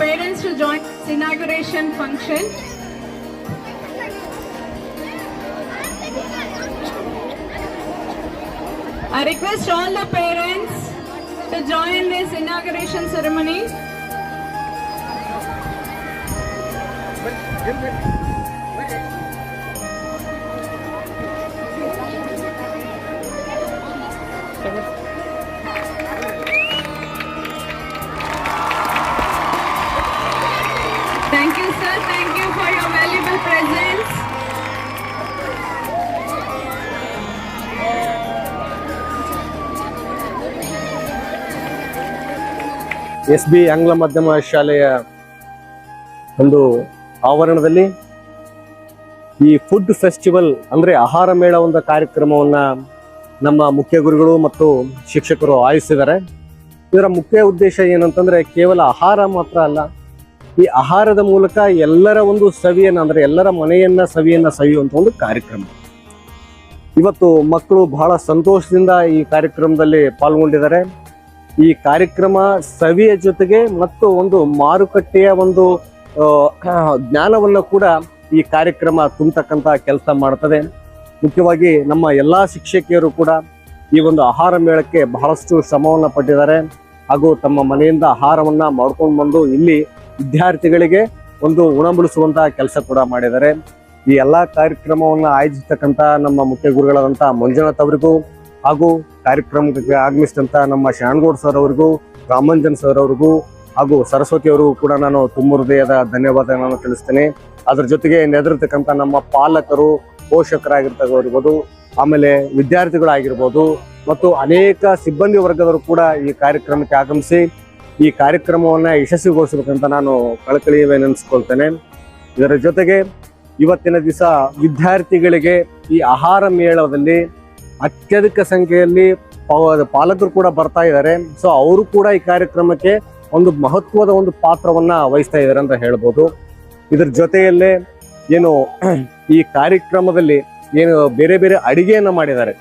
parents to join this inauguration function. I request all the parents to join this inauguration ceremony. Thank you, sir. Thank you for your valuable presence. SB ಆಂಗ್ಲ ಮಾಧ್ಯಮ ಶಾಲೆಯ ಒಂದು ಆವರಣದಲ್ಲಿ ಈ food festival ಅಂದ್ರೆ ಆಹಾರ ಮೇಳ ಒಂದು ಕಾರ್ಯಕ್ರಮವನ್ನ ನಮ್ಮ ಮುಖ್ಯ ಗುರುಗಳು ಮತ್ತು ಶಿಕ್ಷಕರು ಆಯೋಜಿಸಿದ್ದಾರೆ. ಇದರ ಮುಖ್ಯ ಉದ್ದೇಶ ಏನಂತಂದ್ರೆ ಕೇವಲ ಆಹಾರ ಮಾತ್ರ ಅಲ್ಲ, ಈ ಆಹಾರದ ಮೂಲಕ ಎಲ್ಲರ ಒಂದು ಸವಿಯನ್ನ ಅಂದ್ರೆ ಎಲ್ಲರ ಮನೆಯನ್ನ ಸವಿಯುವಂತ ಒಂದು ಕಾರ್ಯಕ್ರಮ. ಇವತ್ತು ಮಕ್ಕಳು ಬಹಳ ಸಂತೋಷದಿಂದ ಈ ಕಾರ್ಯಕ್ರಮದಲ್ಲಿ ಪಾಲ್ಗೊಂಡಿದ್ದಾರೆ. ಈ ಕಾರ್ಯಕ್ರಮ ಸವಿಯ ಜೊತೆಗೆ ಮತ್ತು ಒಂದು ಮಾರುಕಟ್ಟೆಯ ಒಂದು ಜ್ಞಾನವನ್ನ ಕೂಡ ಈ ಕಾರ್ಯಕ್ರಮ ತುಂಬತಕ್ಕಂತ ಕೆಲಸ ಮಾಡ್ತದೆ. ಮುಖ್ಯವಾಗಿ ನಮ್ಮ ಎಲ್ಲಾ ಶಿಕ್ಷಕಿಯರು ಕೂಡ ಈ ಒಂದು ಆಹಾರ ಮೇಳಕ್ಕೆ ಬಹಳಷ್ಟು ಶ್ರಮವನ್ನ ಪಟ್ಟಿದ್ದಾರೆ ಹಾಗೂ ತಮ್ಮ ಮನೆಯಿಂದ ಆಹಾರವನ್ನ ಮಾಡ್ಕೊಂಡು ಬಂದು ಇಲ್ಲಿ ವಿದ್ಯಾರ್ಥಿಗಳಿಗೆ ಒಂದು ಉಣಬಡಿಸುವಂತಹ ಕೆಲಸ ಕೂಡ ಮಾಡಿದ್ದಾರೆ. ಈ ಎಲ್ಲಾ ಕಾರ್ಯಕ್ರಮವನ್ನ ಆಯೋಜಿಸತಕ್ಕಂತ ನಮ್ಮ ಮುಖ್ಯ ಗುರುಗಳಾದಂತಹ ಮಂಜುನಾಥ್ ಅವರಿಗೂ ಹಾಗೂ ಕಾರ್ಯಕ್ರಮಕ್ಕೆ ಆಗಮಿಸಿದಂತ ನಮ್ಮ ಶಾಣಗೌಡ್ ಸರ್ ಅವರಿಗೂ, ರಾಮಂಜನ್ ಸರ್ ಅವರಿಗೂ ಹಾಗೂ ಸರಸ್ವತಿ ಅವರಿಗೂ ಕೂಡ ನಾನು ತುಂಬ ಹೃದಯದ ಧನ್ಯವಾದಗಳನ್ನು ತಿಳಿಸ್ತೇನೆ. ಅದ್ರ ಜೊತೆಗೆ ನೆದರ್ತಕ್ಕಂಥ ನಮ್ಮ ಪಾಲಕರು, ಪೋಷಕರಾಗಿರ್ಬೋದು, ಆಮೇಲೆ ವಿದ್ಯಾರ್ಥಿಗಳಾಗಿರ್ಬೋದು ಮತ್ತು ಅನೇಕ ಸಿಬ್ಬಂದಿ ವರ್ಗದವರು ಕೂಡ ಈ ಕಾರ್ಯಕ್ರಮಕ್ಕೆ ಆಗಮಿಸಿ ಈ ಕಾರ್ಯಕ್ರಮವನ್ನ ಯಶಸ್ವಿಗೊಳಿಸಬೇಕಂತ ನಾನು ಕಳಕಳಿ ವಿನಂತಿಸ್ಕೊಳ್ತೇನೆ. ಇದರ ಜೊತೆಗೆ ಇವತ್ತಿನ ದಿವಸ ವಿದ್ಯಾರ್ಥಿಗಳಿಗೆ ಈ ಆಹಾರ ಮೇಳದಲ್ಲಿ ಅತ್ಯಧಿಕ ಸಂಖ್ಯೆಯಲ್ಲಿ ಪಾಲಕರು ಕೂಡ ಬರ್ತಾ ಇದ್ದಾರೆ. ಸೊ ಅವರು ಕೂಡ ಈ ಕಾರ್ಯಕ್ರಮಕ್ಕೆ ಒಂದು ಮಹತ್ವದ ಒಂದು ಪಾತ್ರವನ್ನ ವಹಿಸ್ತಾ ಇದ್ದಾರೆ ಅಂತ ಹೇಳ್ಬೋದು. ಇದ್ರ ಜೊತೆಯಲ್ಲೇ ಏನು ಈ ಕಾರ್ಯಕ್ರಮದಲ್ಲಿ ಏನು ಬೇರೆ ಬೇರೆ ಅಡಿಗೆಯನ್ನ ಮಾಡಿದ್ದಾರೆ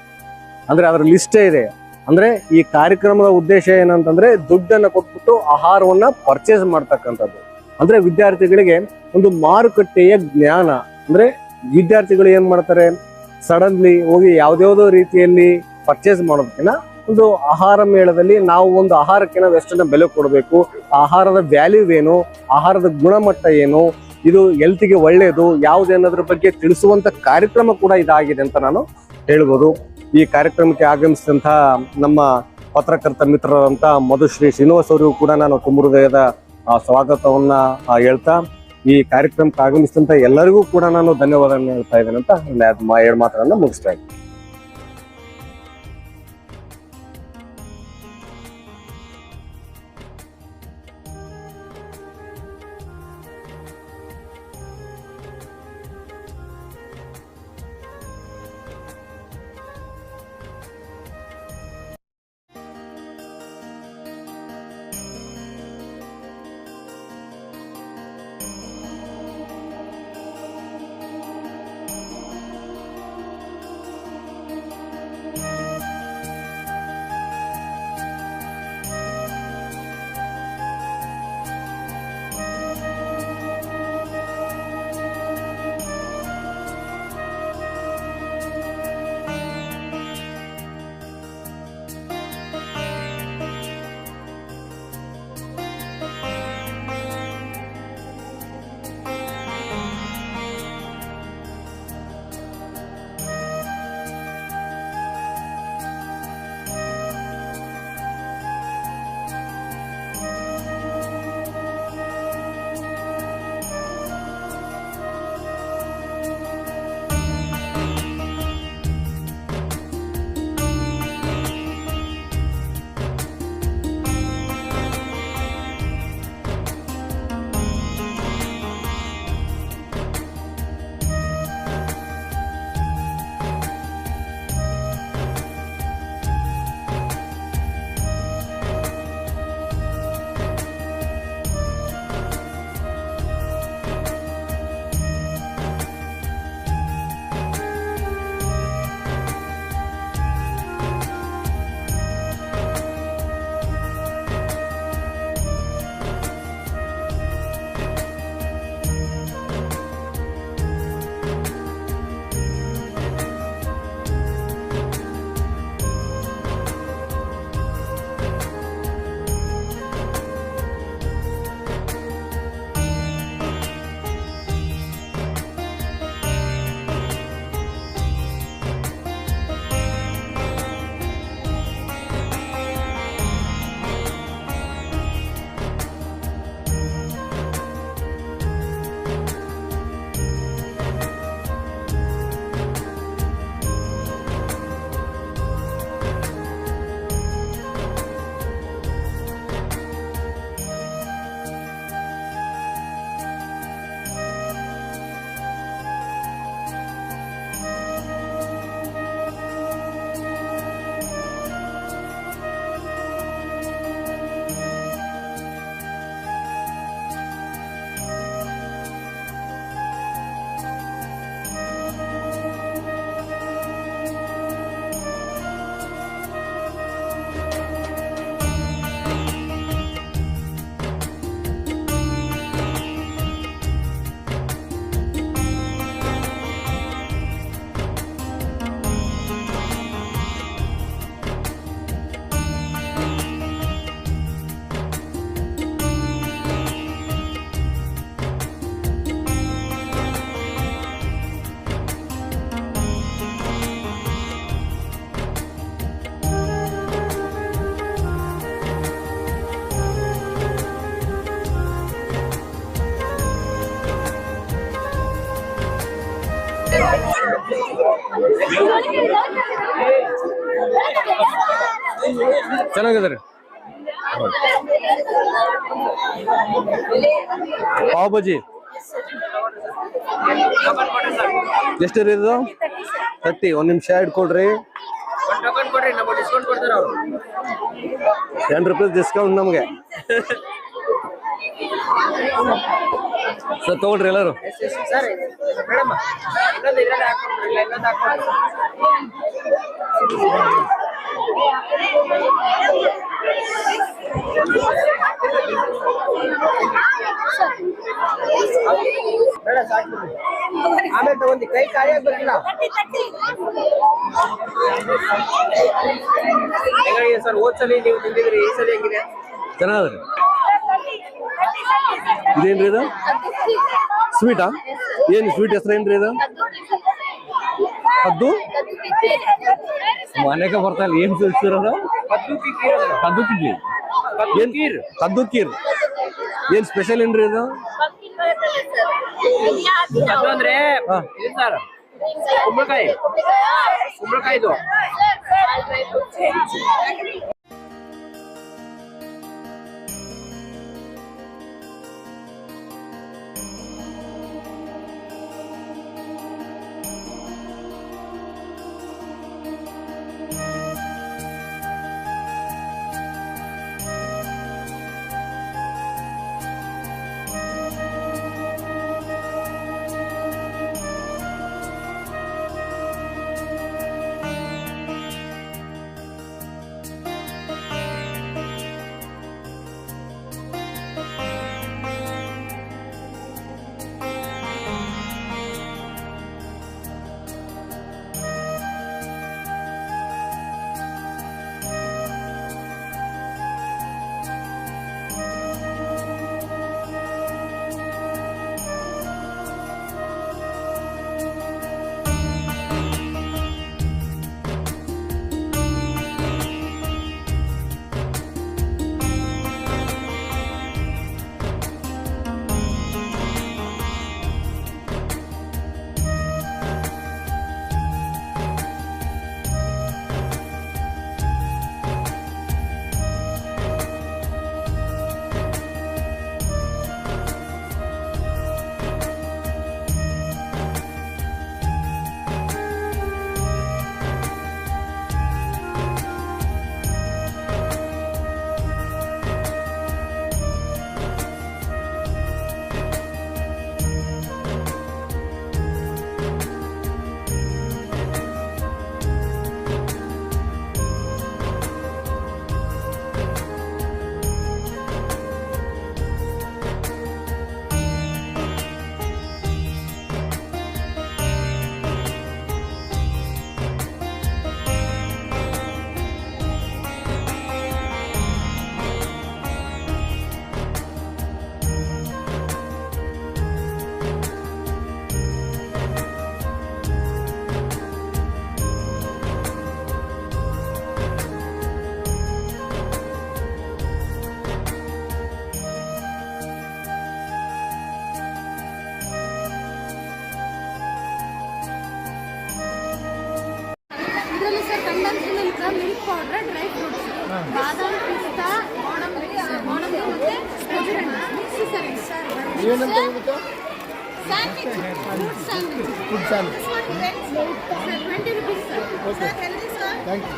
ಅಂದ್ರೆ ಅದರ ಲಿಸ್ಟೇ ಇದೆ. ಅಂದ್ರೆ ಈ ಕಾರ್ಯಕ್ರಮದ ಉದ್ದೇಶ ಏನಂತಂದ್ರೆ ದುಡ್ಡನ್ನ ಕೊಟ್ಬಿಟ್ಟು ಆಹಾರವನ್ನ ಪರ್ಚೇಸ್ ಮಾಡ್ತಕ್ಕಂಥದ್ದು. ಅಂದ್ರೆ ವಿದ್ಯಾರ್ಥಿಗಳಿಗೆ ಒಂದು ಮಾರುಕಟ್ಟೆಯ ಜ್ಞಾನ. ಅಂದ್ರೆ ವಿದ್ಯಾರ್ಥಿಗಳು ಏನ್ ಮಾಡ್ತಾರೆ, ಸಡನ್ಲಿ ಹೋಗಿ ಯಾವ್ದ್ಯಾವ್ದೋ ರೀತಿಯಲ್ಲಿ ಪರ್ಚೇಸ್ ಮಾಡೋದಕ್ಕಿಂತ ಒಂದು ಆಹಾರ ಮೇಳದಲ್ಲಿ ನಾವು ಒಂದು ಆಹಾರಕ್ಕೆ ನಾವು ಎಷ್ಟನ್ನ ಬೆಲೆ ಕೊಡಬೇಕು, ಆಹಾರದ ವ್ಯಾಲ್ಯೂ ಏನು, ಆಹಾರದ ಗುಣಮಟ್ಟ ಏನು, ಇದು ಹೆಲ್ತ್ಗೆ ಒಳ್ಳೆಯದು ಯಾವುದೇನದ್ರ ಬಗ್ಗೆ ತಿಳಿಸುವಂತ ಕಾರ್ಯಕ್ರಮ ಕೂಡ ಇದಾಗಿದೆ ಅಂತ ನಾನು ಹೇಳ್ಬೋದು. ಈ ಕಾರ್ಯಕ್ರಮಕ್ಕೆ ಆಗಮಿಸಿದಂತಹ ನಮ್ಮ ಪತ್ರಕರ್ತ ಮಿತ್ರರಂತ ಮಧುಶ್ರೀ ಶ್ರೀನಿವಾಸ್ ಅವರಿಗೂ ಕೂಡ ನಾನು ತುಂಬ ಹೃದಯದ ಸ್ವಾಗತವನ್ನ ಹೇಳ್ತಾ ಈ ಕಾರ್ಯಕ್ರಮಕ್ಕೆ ಆಗಮಿಸಿದಂತ ಎಲ್ಲರಿಗೂ ಕೂಡ ನಾನು ಧನ್ಯವಾದ ಹೇಳ್ತಾ ಇದ್ದೇನೆ ಅಂತ ಎರಡು ಮಾತುಗಳನ್ನ ಮುಗಿಸ್ತಾ ಇದ್ದೀನಿ. ಚೆನ್ನಾಗಿದೆ ರೀ. ಪಾವ್ ಬಜಿ ಎಷ್ಟು ರೀ ಇದು? 30. ಒಂದ್ ನಿಮಿಷ ಇಟ್ಕೊಳ್ರಿ. 10 ರೂಪಾಯಿ ಡಿಸ್ಕೌಂಟ್ ನಮ್ಗೆ. ಸರ್ ತಗೊಳ್ರಿ ಎಲ್ಲರೂ. ಆಮೇಲೆ ತಗೊಂಡಿ ಕೈ ಖಾಲಿ ಆಗ್ಬೇಕಿಲ್ಲ. ಹೇಗಾಗಿದೆ ಸರ್? ಹೋದ್ಸಲಿ ನೀವು ತಿಂದಿದ್ರಿ, ಈ ಸಲ ಹೆಂಗಿದೆ? ಚೆನ್ನಾದ್ರಿ. ಇದೇನ್ರಿ ಇದು? ಸ್ವೀಟಾ? ಏನ್ ಸ್ವೀಟ್ ಹೆಸರು ಏನ್ರಿ ಇದು? ಕದ್ದು ಮನೆಗೆ ಬರ್ತಾ ಇಲ್ಲ. ಏನ್ ಸ್ವೀಟ್ಸ್ ಇರೋದು? ಕದ್ದು ಕಿಡ್ಲಿ. ಏನ್ ಕದ್ದು ಕೀರ್? ಏನ್ ಸ್ಪೆಷಲ್ ಏನ್ರಿ ಇದು? ಅಂದ್ರೆ ಸರ್ ಕುಂಬಳಕಾಯಿ ಇದು. ಮಿಲ್ಕ್ ಪೌಡರ್, ಡ್ರೈ ಫ್ರೂಟ್ಸ್, ಬಾದಾಮ್, ಪಿಸ್ತಾ, ಗೋಡಂಬಿ ಮತ್ತೆ sandwich, fruit sandwich. 20 rupees sir. Okay. Thank you.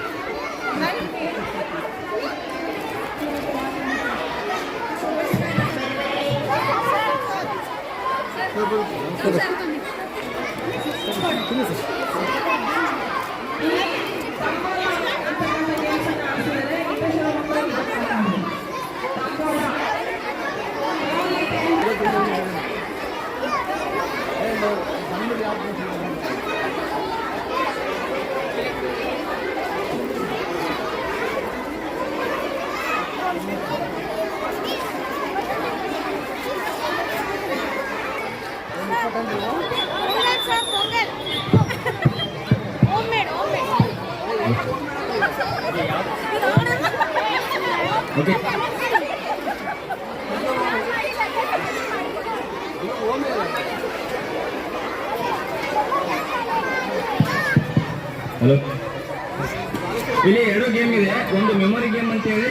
Okay. Hello, ಇಲ್ಲಿ 2 ಗೇಮ್ ಇದೆ. ಒಂದು ಮೆಮೊರಿ ಗೇಮ್ ಅಂತ ಹೇಳಿ,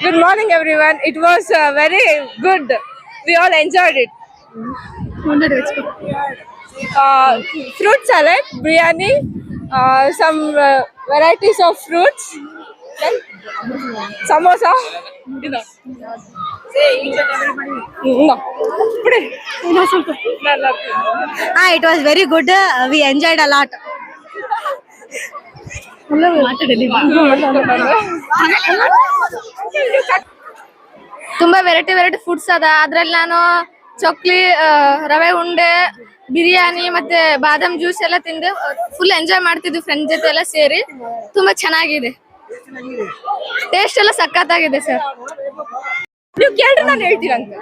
Good morning, everyone. It was very good. We all enjoyed it. Fruit salad, biryani, some varieties of fruits, then samosa. You know. No. It was very good. We enjoyed a lot. ತುಂಬಾ variety foods ಅದ. ಅದ್ರಲ್ಲಿ ನಾನು ಚಕ್ಲಿ, ರವೆ ಉಂಡೆ, ಬಿರಿಯಾನಿ ಮತ್ತೆ ಬಾದಾಮ್ juice ಎಲ್ಲ ತಿಂದು full enjoy ಮಾಡ್ತಿದ್ವಿ ಫ್ರೆಂಡ್ಸ್ ಜೊತೆ ಎಲ್ಲ ಸೇರಿ. ತುಂಬಾ ಚೆನ್ನಾಗಿದೆ, ಟೇಸ್ಟ್ ಎಲ್ಲ ಸಖತ್ತಾಗಿದೆ ಸರ್. ನೀವು ಕೇಳ್ರಿ, ನಾನು ಹೇಳ್ತೀರಂತ.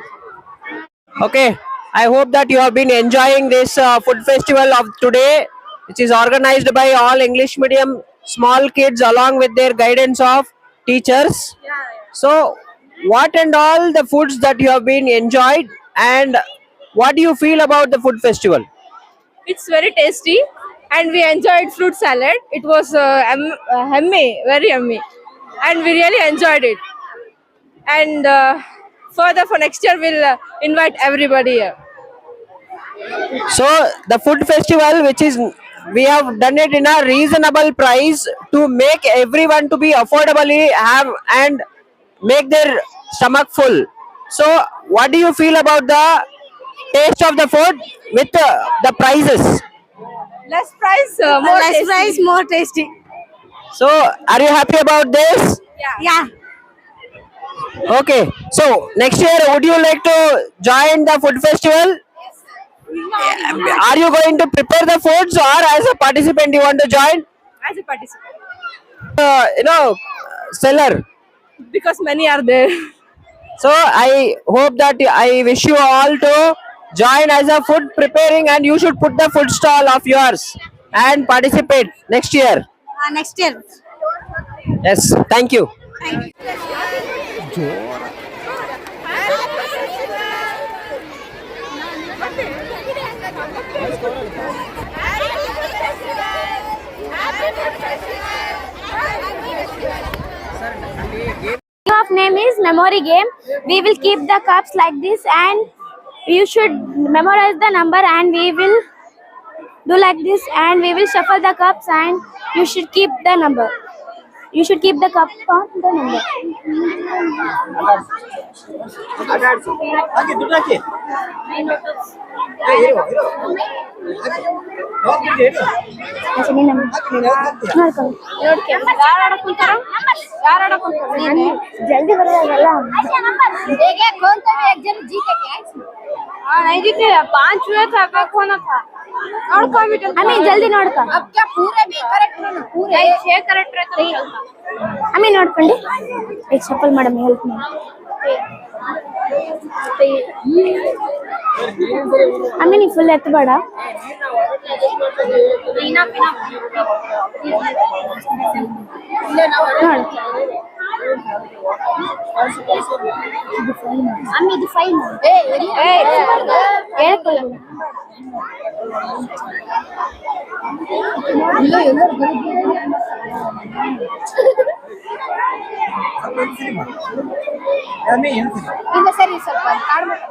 Okay, I hope that you have been enjoying this food festival of today, which is organized by all English medium small kids along with their guidance of teachers. So, what and all the foods that you have been enjoyed, and what do you feel about the food festival? It's very tasty, and we enjoyed fruit salad. It was yummy, very yummy, and we really enjoyed it. And further for next year, we'll invite everybody here. So, the food festival, which is we have done it in a reasonable price to make everyone to be affordably have and make their stomach full. So, what do you feel about the taste of the food with the prices? Less price, more Less tasty. price, more tasty. So, are you happy about this? Yeah. Okay. So, next year, would you like to join the food festival? Are you going to prepare the foods, or as a participant you want to join? As a participant. seller. Because many are there. So I hope that I wish you all to join as a food preparing, and you should put the food stall of yours and participate next year. Next year. Yes, thank you. Of name is memory game. We will keep the cups like this, and you should memorize the number, and we will do like this, and we will shuffle the cups, and you should keep the number. You should keep the cup on the number. जल्दी पांच हुए था होना था और हमें जल्दी नोಡ್ಕೊ अब क्या पूरे भी करेक्ट ना पूरे 6 करेक्ट रहता हमें ನೋಡ್ಕೊಳ್ಳಿ एक शफल मैडम हेल्प ಮಾಡಿ हमें नहीं फुल ಎತ್ತಬೇಡ अम्मी ಇದು ಫೈನ್ ಹೇಳ್ಕೊಳ್ಳಿ ಇಲ್ಲ ಸರಿ ಸ್ವಲ್ಪ ಕಾಡ್ಬೇಕು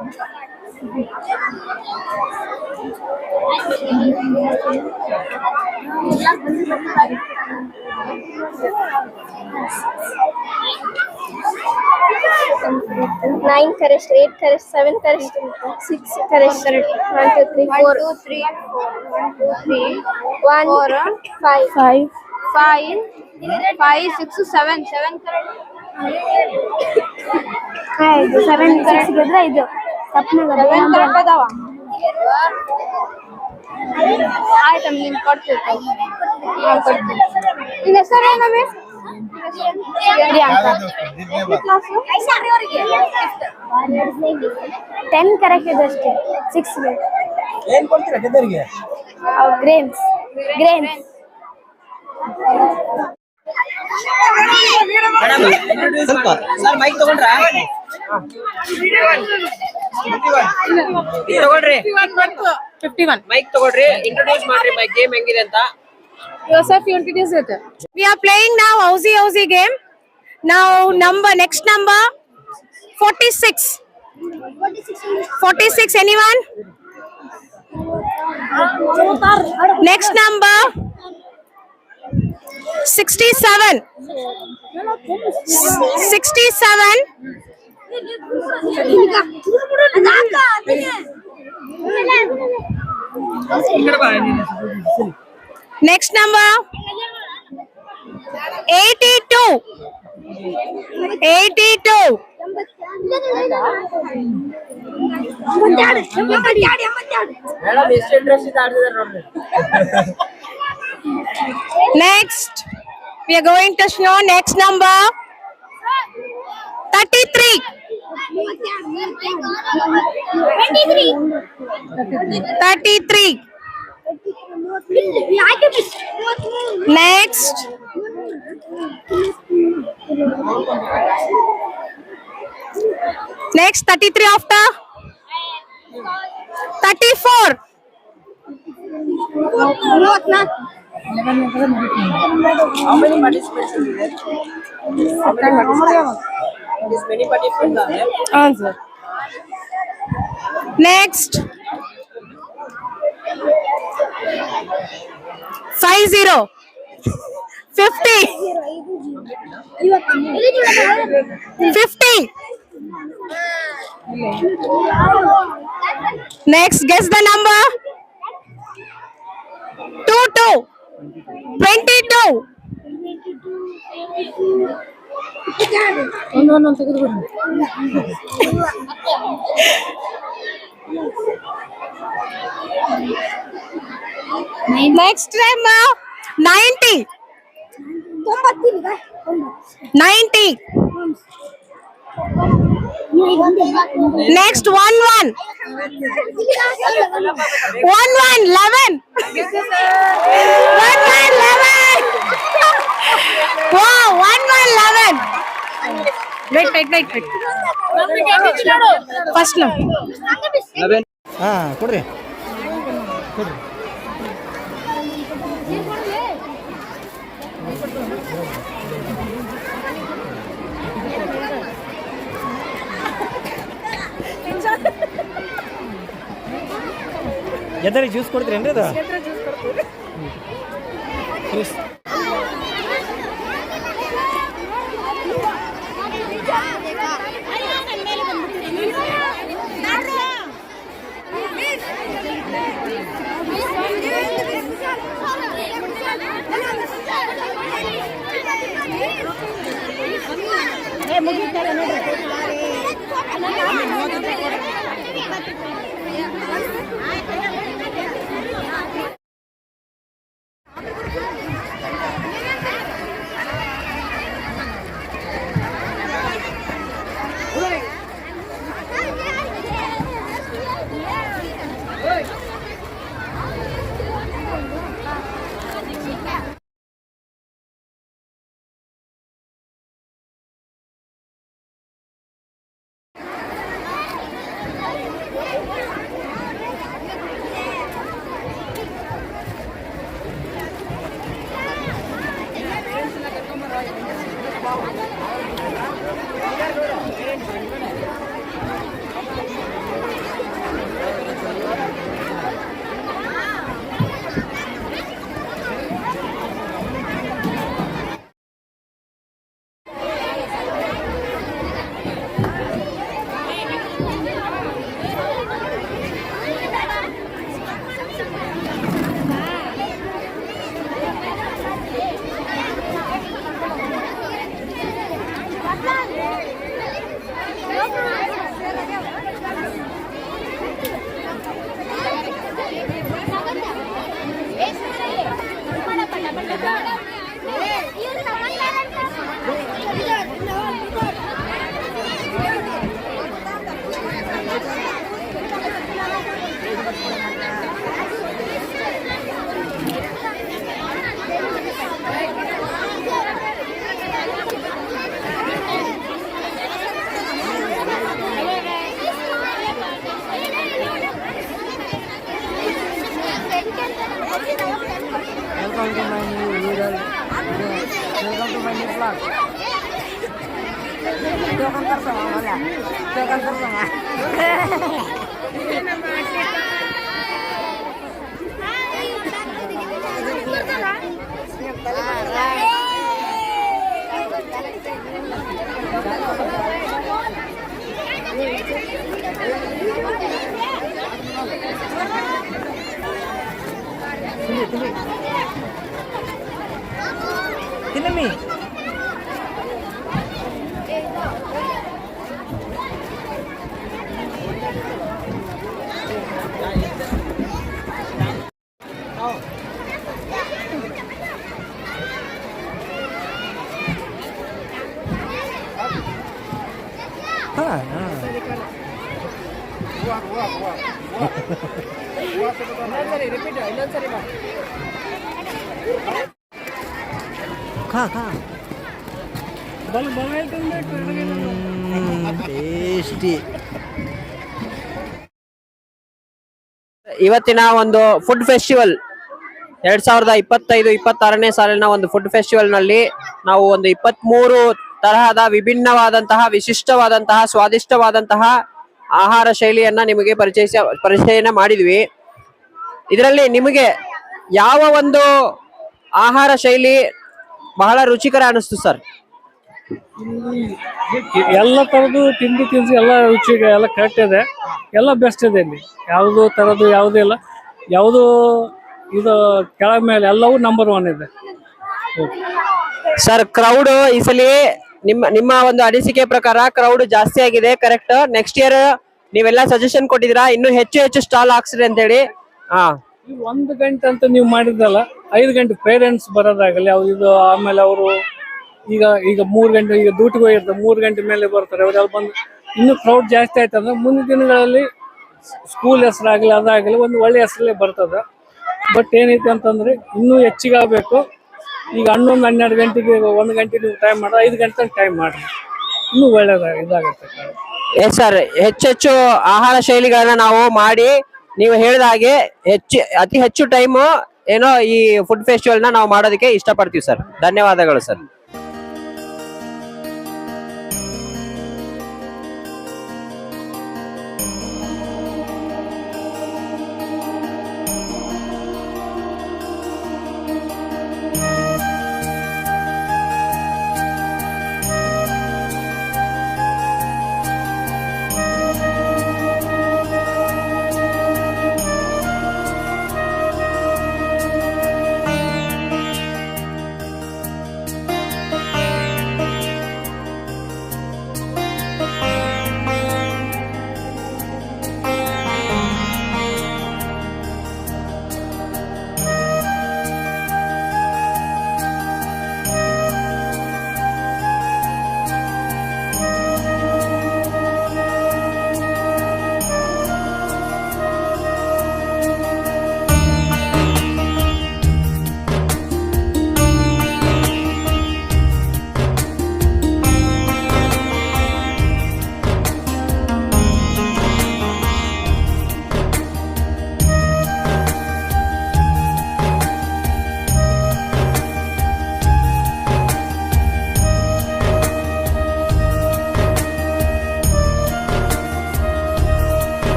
Nine correct, 8 correct, 7 correct, 6 correct. 1, 2, 3, 4. 1 2 3 1 2 3 1, 4 5. 5 5 6 7 7 correct 7 correct ಗೆದ್ರೆ ಇದು ತಪ್ಪನಾಗ 7 correct ಅದಾವ ಆಯ್ತು ನಿಮ್ಗೆ ಕೊಡ್ತೀವಿ ನಿನ್ನ ಹೆಸರು ಏನವೇ ಟೆನ್ ಕರೆಕ್ಟ್ ಇದೆ ಅಷ್ಟೇ 6 ಏನ್ ಕೊಡ್ತೀರಾ ಗೆದ್ದರಿಗೆ ಗ್ರೇನ್ಸ್ ಸ್ವಲ್ಪ ಸರ್ ಮೈಕ್ ತಗೊಂಡ್ರಾ ತಗೊಳ್ರಿ 51 ಮೈಕ್ ತಗೊಳ್ರಿ ಇಂಟ್ರೊಡ್ಯೂಸ್ ಮಾಡ್ರಿ ಮೈ ಗೇಮ್ ಹೆಂಗಿದೆ ಅಂತ yourself you introduce it We are playing now Aussie game. Now next number 46. 46 anyone? Next number 67. 67. Next number 82. 82. Madam ಎಷ್ಟು ಇಂಟ್ರೆಸ್ಟ್ ಇದೆ ಆಡ್ತಿದ್ದಾರೆ ನೋಡ್ರಿ Next, we are going to show next number 33. 33. Next. Next 33 after 34. How many participants are there? This many participants are there? Answer. Next 50. 50. 50. Next, guess the number. 22. 22. Next number 90. 90. Next 11. 11. 11. Wow, 11. Wait. First no. ಕೊಡ್ರಿ ಎದರಿ juice ಕೊಡ್ತೀರೇನ್ರಿ ಅದು ತಿನ್ನಮ್ಮಿ ಇವತ್ತಿನ ಒಂದು food festival 2025-26ನೇ ಸಾಲಿನ ಒಂದು food festival ನಲ್ಲಿ ನಾವು ಒಂದು 23 ತರಹದ ವಿಭಿನ್ನವಾದಂತಹ ವಿಶಿಷ್ಟವಾದಂತಹ ಸ್ವಾದಿಷ್ಟವಾದಂತಹ ಆಹಾರ ಶೈಲಿಯನ್ನ ನಿಮಗೆ ಪರಿಚಯನ ಮಾಡಿದ್ವಿ. ಇದರಲ್ಲಿ ನಿಮಗೆ ಯಾವ ಒಂದು ಆಹಾರ ಶೈಲಿ ಬಹಳ ರುಚಿಕರ ಅನಿಸ್ತು ಸರ್? ಎಲ್ಲ ತರದ್ದು ತಿಂಡಿ ತಿನಿಸು ಎಲ್ಲ ರುಚಿಗೆ ಎಲ್ಲ ಕರೆಕ್ಟ್ ಇದೆ, ಎಲ್ಲ ಬೆಸ್ಟ್ ಇದೆ ಇಲ್ಲಿ. ಯಾವುದು ತರದ್ದು ಯಾವುದೂ ಇಲ್ಲ, ಯಾವುದು ಇದು ಕೆಳಗ ಮೇಲೆ ಎಲ್ಲವೂ ನಂಬರ್ 1 ಇದೆ ಸರ್. ಕ್ರೌಡ್ ಈ ಸಲ ನಿಮ್ಮ ಒಂದು ಅನಿಸಿಕೆ ಪ್ರಕಾರ ಕ್ರೌಡ್ ಜಾಸ್ತಿ ಆಗಿದೆ, ಕರೆಕ್ಟ್? ನೆಕ್ಸ್ಟ್ ಇಯರ್ ನೀವೆಲ್ಲ ಸಜೆಷನ್ ಕೊಟ್ಟಿದ್ದೀರಾ, ಇನ್ನು ಹೆಚ್ಚು ಸ್ಟಾಲ್ ಹಾಕ್ಸ್ರಿ ಅಂತ ಹೇಳಿ. ಈ 1 ಗಂಟೆ ಅಂತ ನೀವು ಮಾಡಿದ್ರಲ್ಲ, 5 ಗಂಟೆ ಪೇರೆಂಟ್ಸ್ ಬರೋದಾಗಲಿ ಅವ್ರು ಇದು, ಆಮೇಲೆ ಅವರು ಈಗ 3 ಗಂಟೆ ಈಗ ಡ್ಯೂಟಿಗೆ ಹೋಗಿರ್ತಾರೆ, 3 ಗಂಟೆ ಮೇಲೆ ಬರ್ತಾರೆ. ಅವರೆಲ್ಲ ಬಂದು ಇನ್ನೂ ಕ್ರೌಡ್ ಜಾಸ್ತಿ ಆಯ್ತು ಅಂದ್ರೆ ಮುಂದಿನ ದಿನಗಳಲ್ಲಿ ಸ್ಕೂಲ್ ಹೆಸರಾಗಲಿ ಅದಾಗಲಿ ಒಂದು ಒಳ್ಳೆ ಹೆಸರಲ್ಲೇ ಬರ್ತದೆ. ಬಟ್ ಏನೈತೆ ಅಂತಂದ್ರೆ ಇನ್ನೂ ಹೆಚ್ಚಿಗೆ ಆಗಬೇಕು. ಈಗ 11-12 ಗಂಟೆಗೆ 1 ಗಂಟೆ ನೀವು ಟೈಮ್ ಮಾಡಿ 5 ಗಂಟೆ ಟೈಮ್ ಮಾಡಿ ಇನ್ನೂ ಇದಾಗುತ್ತೆ. ಎಸ್ ಸರ್, ಹೆಚ್ಚೆಚ್ಚು ಆಹಾರ ಶೈಲಿಗಳನ್ನ ನಾವು ಮಾಡಿ ನೀವು ಹೇಳಿದ ಹಾಗೆ ಅತಿ ಹೆಚ್ಚು ಟೈಮ್ ಏನೋ ಈ ಫುಡ್ ಫೆಸ್ಟಿವಲ್ ನ ನಾವು ಮಾಡೋದಕ್ಕೆ ಇಷ್ಟಪಡ್ತೀವಿ ಸರ್. ಧನ್ಯವಾದಗಳು ಸರ್.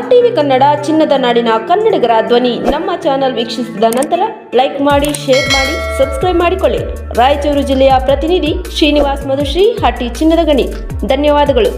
RTV ಕನ್ನಡ, ಚಿನ್ನದ ನಾಡಿನ ಕನ್ನಡಿಗರ ಧ್ವನಿ. ನಮ್ಮ ಚಾನೆಲ್ ವೀಕ್ಷಿಸಿದ ನಂತರ ಲೈಕ್ ಮಾಡಿ, ಶೇರ್ ಮಾಡಿ, ಸಬ್ಸ್ಕ್ರೈಬ್ ಮಾಡಿಕೊಳ್ಳಿ. ರಾಯಚೂರು ಜಿಲ್ಲೆಯ ಪ್ರತಿನಿಧಿ ಶ್ರೀನಿವಾಸ್ ಮಧುಶ್ರೀ, ಹಟ್ಟಿ ಚಿನ್ನದ ಗಣಿ. ಧನ್ಯವಾದಗಳು.